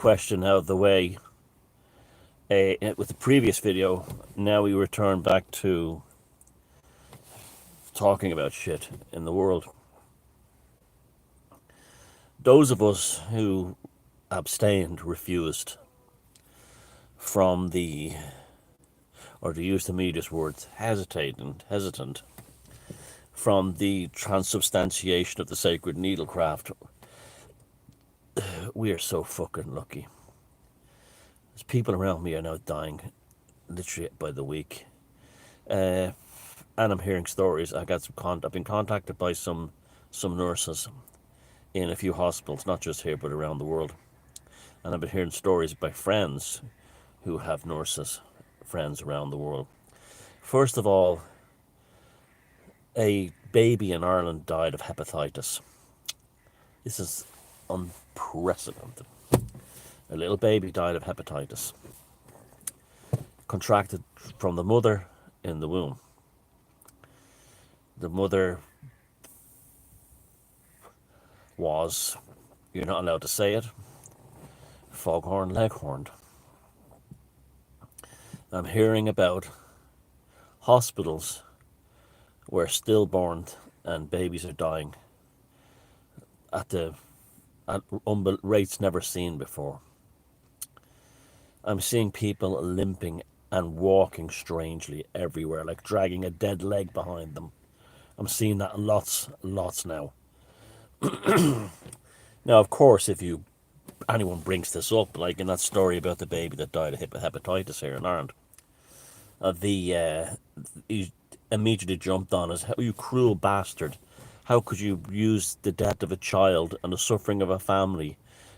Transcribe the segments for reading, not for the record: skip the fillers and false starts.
question out of the way with the previous video. Now we return back to talking about shit in the world. Those of us who abstained, refused from the, or to use the media's words, hesitant from the transubstantiation of the sacred needlecraft, we are so fucking lucky. There's people around me are now dying, literally by the week, and I'm hearing stories. I've been contacted by some nurses in a few hospitals, not just here but around the world, and I've been hearing stories by friends who have nurses friends around the world. First of all, a baby in Ireland died of hepatitis. This is unprecedented. A little baby died of hepatitis, contracted from the mother in the womb. The mother was, you're not allowed to say it, foghorn leghorned. I'm hearing about hospitals where stillborn and babies are dying at rates never seen before. I'm seeing people limping and walking strangely everywhere, like dragging a dead leg behind them. I'm seeing that lots now. Now, of course, if anyone brings this up, like in that story about the baby that died of hepatitis here in Ireland, he immediately jumped on us. You cruel bastard. How could you use the death of a child and the suffering of a family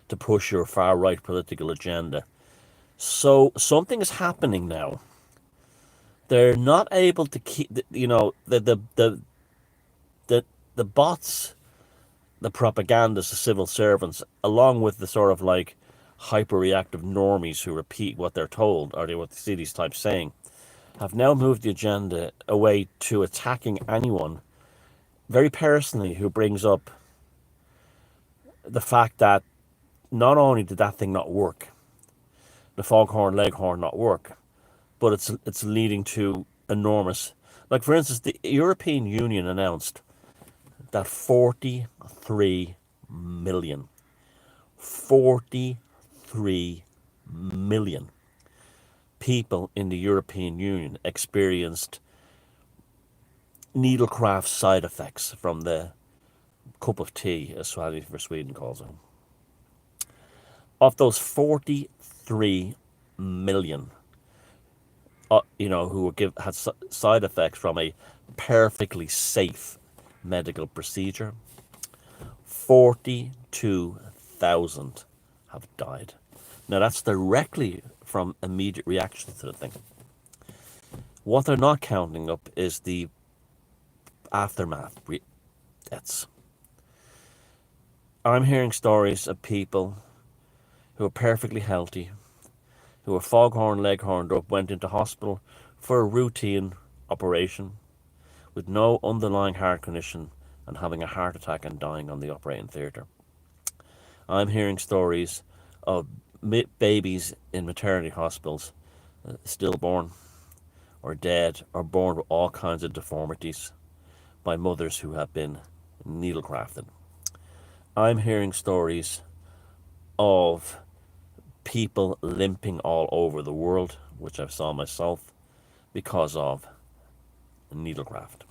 to push your far-right political agenda? So something is happening now. They're not able to keep, the bots, the propagandists, the civil servants, along with the sort of like hyper-reactive normies who repeat what they're told, or what they see these types saying, have now moved the agenda away to attacking anyone very personally who brings up the fact that not only did that thing not work, the foghorn leghorn not work, but it's leading to enormous, like for instance, the European Union announced that 43 million people in the European Union experienced needlecraft side effects from the cup of tea, as Sweden calls it. Of those 43 million, who had side effects from a perfectly safe medical procedure, 42,000 have died. Now that's directly from immediate reactions to the thing. What they're not counting up is the aftermath deaths. I'm hearing stories of people who are perfectly healthy, who are foghorn leghorned up, went into hospital for a routine operation with no underlying heart condition and having a heart attack and dying on the operating theatre. I'm hearing stories of babies in maternity hospitals, stillborn or dead or born with all kinds of deformities by mothers who have been needlecrafted. I'm hearing stories of people limping all over the world, which I saw myself, because of needlecraft.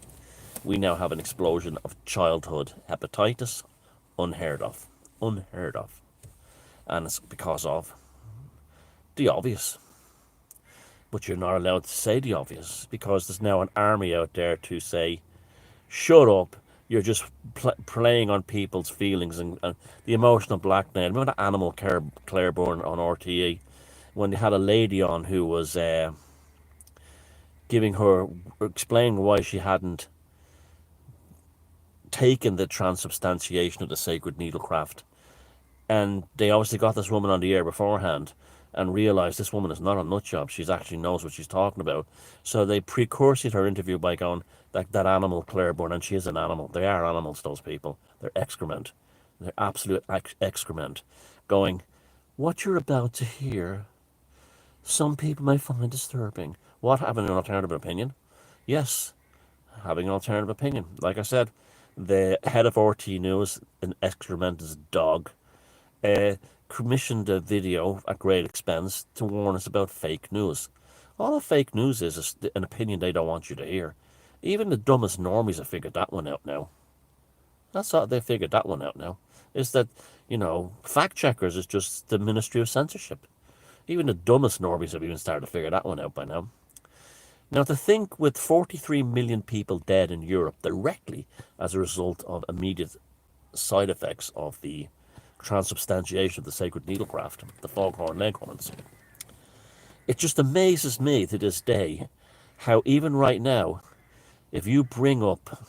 We now have an explosion of childhood hepatitis, unheard of. And it's because of the obvious. But you're not allowed to say the obvious, because there's now an army out there to say, shut up, you're just playing on people's feelings and the emotional blackmail. Remember that Animal Claiborne on RTE, when they had a lady on who was explaining why she hadn't taken the transubstantiation of the sacred needlecraft. And they obviously got this woman on the air beforehand and realised this woman is not a nutjob. She actually knows what she's talking about. So they precursored her interview by going, that Animal Claiborne, and she is an animal. They are animals, those people. They're excrement. They're absolute excrement. Going, What you're about to hear, some people may find disturbing. What, having an alternative opinion? Yes, having an alternative opinion. Like I said, the head of RT News, an excrementous dog, uh, commissioned a video at great expense to warn us about fake news. All the fake news is an opinion they don't want you to hear. Even the dumbest normies have figured that one out now. That's how they figured that one out now. Is that, fact checkers is just the Ministry of Censorship. Even the dumbest normies have even started to figure that one out by now. Now, to think with 43 million people dead in Europe directly as a result of immediate side effects of the transubstantiation of the sacred needlecraft, the foghorn leghorns, it just amazes me to this day how even right now, if you bring up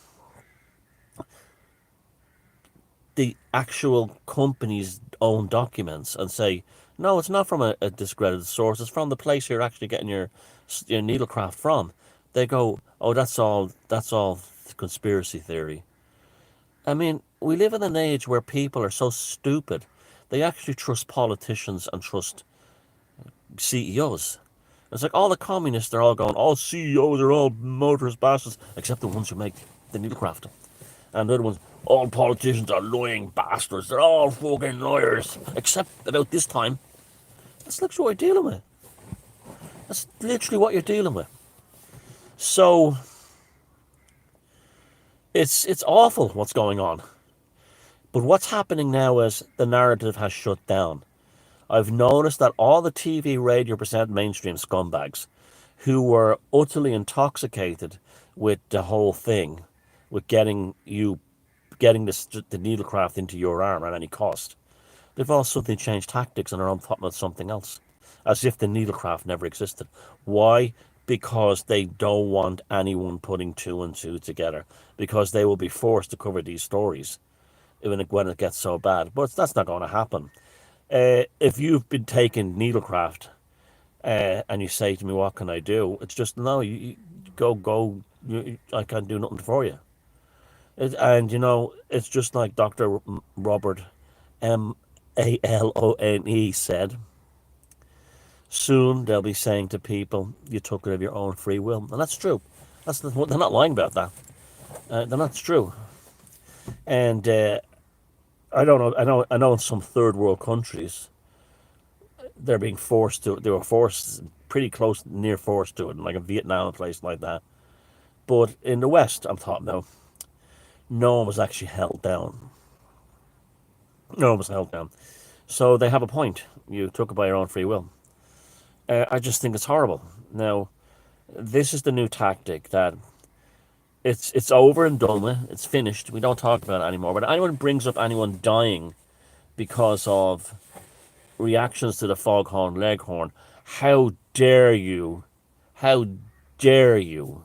the actual company's own documents and say, no, it's not from a discredited source, it's from the place you're actually getting your needlecraft from, they go, oh, that's all conspiracy theory. I mean, we live in an age where people are so stupid, they actually trust politicians and trust CEOs. It's like all the communists are all going, all CEOs are all motorist bastards, except the ones who make the needlecraft. And the other ones, all politicians are lying bastards. They're all fucking liars. Except about this time. That's literally what you're dealing with. That's literally what you're dealing with. So, it's awful what's going on. But what's happening now is the narrative has shut down. I've noticed that all the TV, radio present mainstream scumbags who were utterly intoxicated with the whole thing, with getting the needlecraft into your arm at any cost, they've all suddenly changed tactics and are on talking about something else, as if the needlecraft never existed. Why? Because they don't want anyone putting two and two together, because they will be forced to cover these stories when it gets so bad. But that's not going to happen. If you've been taking needlecraft and you say to me, what can I do? It's just, no, you go, I can't do nothing for you. It's just like Dr. Robert Malone said, soon they'll be saying to people, you took it of your own free will. And that's true. They're not lying about that. That's true. And I don't know. I know in some third world countries, they were forced, pretty close, near forced to it, like in Vietnam, a place like that. But in the West, I'm talking now, no one was actually held down. No one was held down. So they have a point. You took it by your own free will. I just think it's horrible. Now, this is the new tactic that it's over and done with. It's finished. We don't talk about it anymore. But anyone brings up anyone dying because of reactions to the foghorn leghorn, how dare you? How dare you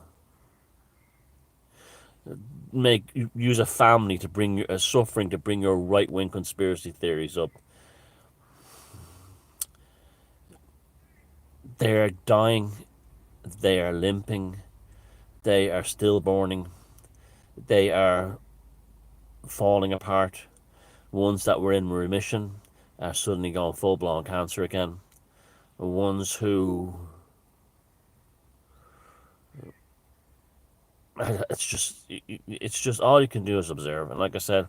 use a family to bring a suffering to bring your right wing conspiracy theories up? They are dying, they are limping, they are stillborning, they are falling apart. Ones that were in remission are suddenly going full blown cancer again. The ones who it's just all you can do is observe. And like I said,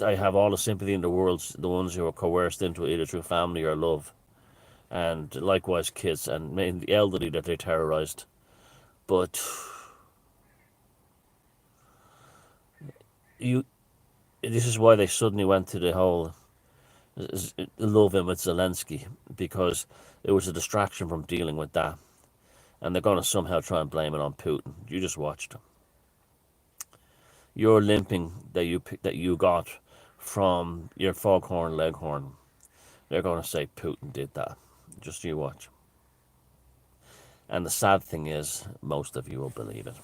I have all the sympathy in the world. The ones who are coerced into it either through family or love, and likewise kids and mainly the elderly that they terrorized. But you, this is why they suddenly went to the whole love him with Zelensky, because it was a distraction from dealing with that, and they're going to somehow try and blame it on Putin. You just watched. Your limping that you got from your foghorn leghorn, they're going to say Putin did that. Just you watch. And the sad thing is, most of you will believe it.